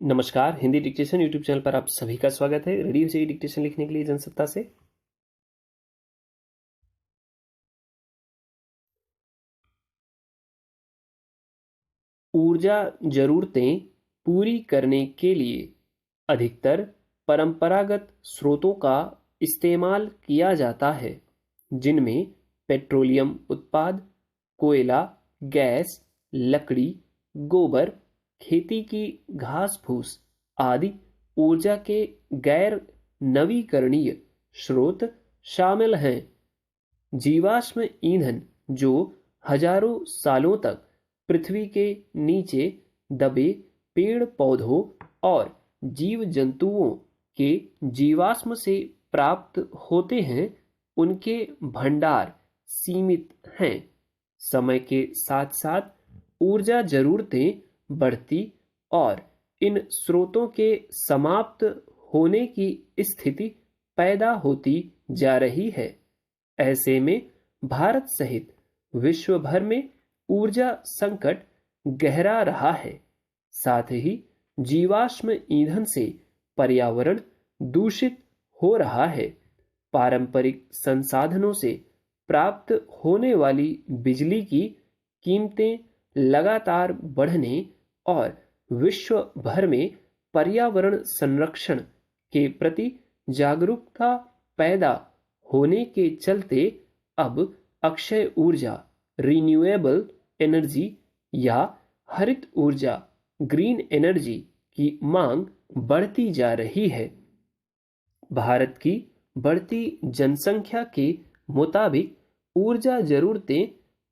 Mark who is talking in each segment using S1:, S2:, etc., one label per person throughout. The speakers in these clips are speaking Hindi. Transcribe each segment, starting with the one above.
S1: नमस्कार, हिंदी डिक्टेशन यूट्यूब चैनल पर आप सभी का स्वागत है। रेडी हो जाइए डिक्टेशन लिखने के लिए जनसत्ता से। ऊर्जा जरूरतें पूरी करने के लिए अधिकतर परंपरागत स्रोतों का इस्तेमाल किया जाता है, जिनमें पेट्रोलियम उत्पाद, कोयला, गैस, लकड़ी, गोबर, खेती की घास फूस आदि ऊर्जा के गैर नवीकरणीय स्रोत शामिल हैं। जीवाश्म ईंधन, जो हजारों सालों तक पृथ्वी के नीचे दबे पेड़ पौधों और जीव जंतुओं के जीवाश्म से प्राप्त होते हैं, उनके भंडार सीमित हैं। समय के साथ साथ ऊर्जा जरूरतें बढ़ती और इन स्रोतों के समाप्त होने की स्थिति पैदा होती जा रही है। ऐसे में भारत सहित विश्व भर में ऊर्जा संकट गहरा रहा है। साथ ही जीवाश्म ईंधन से पर्यावरण दूषित हो रहा है। पारंपरिक संसाधनों से प्राप्त होने वाली बिजली की कीमतें लगातार बढ़ने और विश्व भर में पर्यावरण संरक्षण के प्रति जागरूकता पैदा होने के चलते अब अक्षय ऊर्जा, रिन्यूएबल एनर्जी या हरित ऊर्जा, ग्रीन एनर्जी की मांग बढ़ती जा रही है। भारत की बढ़ती जनसंख्या के मुताबिक ऊर्जा जरूरतें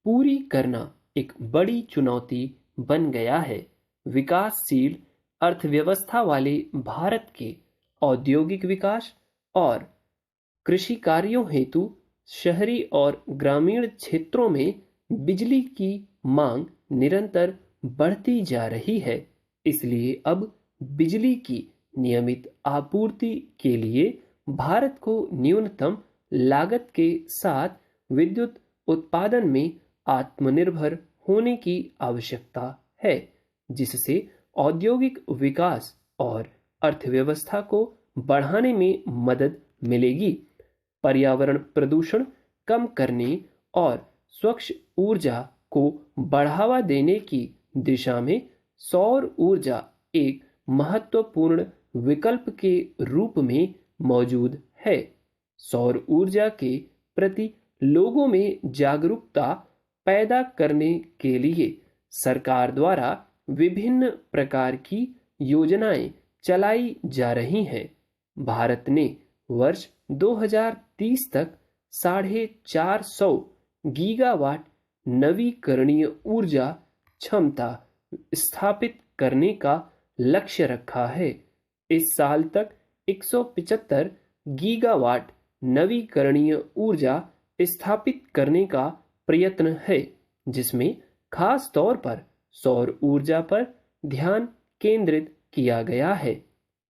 S1: पूरी करना एक बड़ी चुनौती बन गया है। विकासशील अर्थव्यवस्था वाले भारत के औद्योगिक विकास और कृषि कार्यों हेतु शहरी और ग्रामीण क्षेत्रों में बिजली की मांग निरंतर बढ़ती जा रही है। इसलिए अब बिजली की नियमित आपूर्ति के लिए भारत को न्यूनतम लागत के साथ विद्युत उत्पादन में आत्मनिर्भर होने की आवश्यकता है, जिससे औद्योगिक विकास और अर्थव्यवस्था को बढ़ाने में मदद मिलेगी। पर्यावरण प्रदूषण कम करने और स्वच्छ ऊर्जा को बढ़ावा देने की दिशा में सौर ऊर्जा एक महत्वपूर्ण विकल्प के रूप में मौजूद है। सौर ऊर्जा के प्रति लोगों में जागरूकता पैदा करने के लिए सरकार द्वारा विभिन्न प्रकार की योजनाएं चलाई जा रही हैं। भारत ने वर्ष 2030 तक 450 गीगावाट नवीकरणीय ऊर्जा क्षमता स्थापित करने का लक्ष्य रखा है। इस साल तक 175 गीगावाट नवीकरणीय ऊर्जा स्थापित करने का प्रयत्न है, जिसमें खास तौर पर सौर ऊर्जा पर ध्यान केंद्रित किया गया है।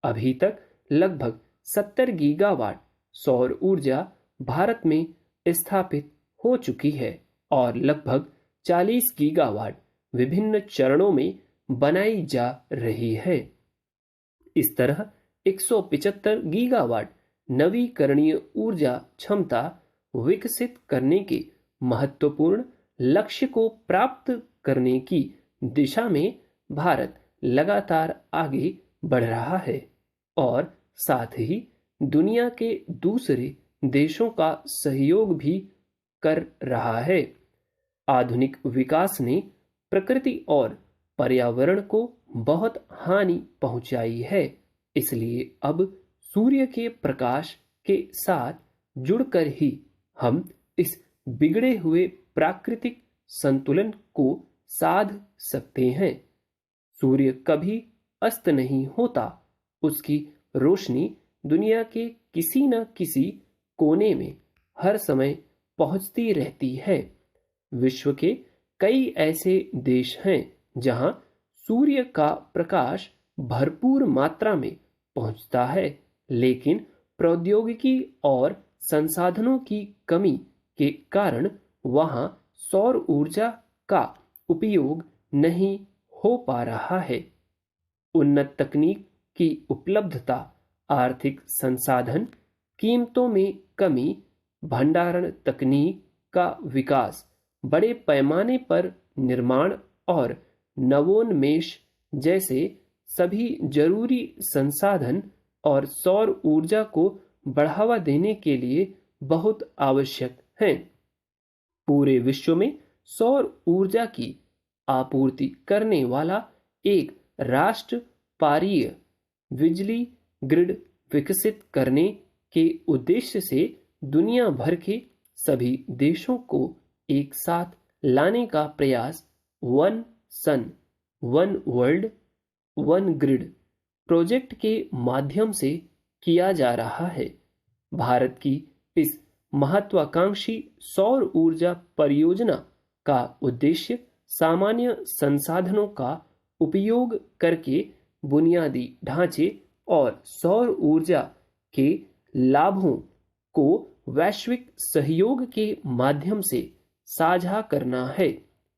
S1: अभी तक लगभग 70 गीगावाट सौर ऊर्जा भारत में स्थापित हो चुकी है और लगभग 40 गीगावाट विभिन्न चरणों में बनाई जा रही है। इस तरह 175 गीगावाट नवीकरणीय ऊर्जा क्षमता विकसित करने के महत्वपूर्ण लक्ष्य को प्राप्त करने की दिशा में भारत लगातार आगे बढ़ रहा है और साथ ही दुनिया के दूसरे देशों का सहयोग भी कर रहा है। आधुनिक विकास ने प्रकृति और पर्यावरण को बहुत हानि पहुंचाई है। इसलिए अब सूर्य के प्रकाश के साथ जुड़कर ही हम इस बिगड़े हुए प्राकृतिक संतुलन को साध सकते हैं। सूर्य कभी अस्त नहीं होता, उसकी रोशनी दुनिया के किसी न किसी कोने में हर समय पहुंचती रहती है। विश्व के कई ऐसे देश हैं जहां सूर्य का प्रकाश भरपूर मात्रा में पहुंचता है, लेकिन प्रौद्योगिकी और संसाधनों की कमी के कारण वहां सौर ऊर्जा का उपयोग नहीं हो पा रहा है। उन्नत तकनीक की उपलब्धता, आर्थिक संसाधन, कीमतों में कमी, भंडारण तकनीक का विकास, बड़े पैमाने पर निर्माण और नवोन्मेष जैसे सभी जरूरी संसाधन और सौर ऊर्जा को बढ़ावा देने के लिए बहुत आवश्यक हैं। पूरे विश्व में सौर ऊर्जा की आपूर्ति करने वाला एक राष्ट्र पारीय बिजली ग्रिड विकसित करने के उद्देश्य से दुनिया भर के सभी देशों को एक साथ लाने का प्रयास one sun one world one grid project के माध्यम से किया जा रहा है। भारत की इस महत्वाकांक्षी सौर ऊर्जा परियोजना का उद्देश्य सामान्य संसाधनों का उपयोग करके बुनियादी ढांचे और सौर ऊर्जा के लाभों को वैश्विक सहयोग के माध्यम से साझा करना है।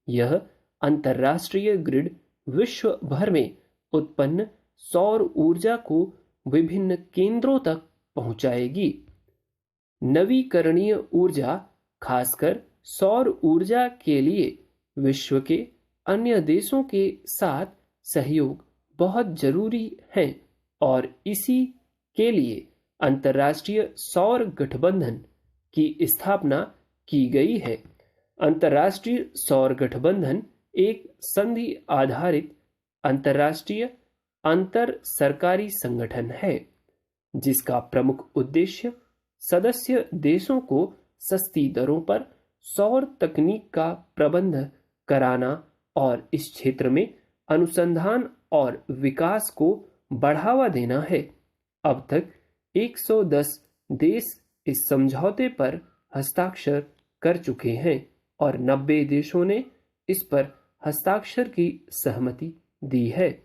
S1: यह अंतर्राष्ट्रीय ग्रिड विश्व भर में उत्पन्न सौर ऊर्जा को विभिन्न केंद्रों तक पहुंचाएगी। नवीकरणीय ऊर्जा, खासकर सौर ऊर्जा के लिए विश्व के अन्य देशों के साथ सहयोग बहुत जरूरी है और इसी के लिए अंतर्राष्ट्रीय सौर गठबंधन की स्थापना की गई है। अंतर्राष्ट्रीय सौर गठबंधन एक संधि आधारित अंतर्राष्ट्रीय अंतर सरकारी संगठन है जिसका प्रमुख उद्देश्य सदस्य देशों को सस्ती दरों पर सौर तकनीक का प्रबंध कराना और इस क्षेत्र में अनुसंधान और विकास को बढ़ावा देना है। अब तक 110 देश इस समझौते पर हस्ताक्षर कर चुके हैं और 90 देशों ने इस पर हस्ताक्षर की सहमति दी है।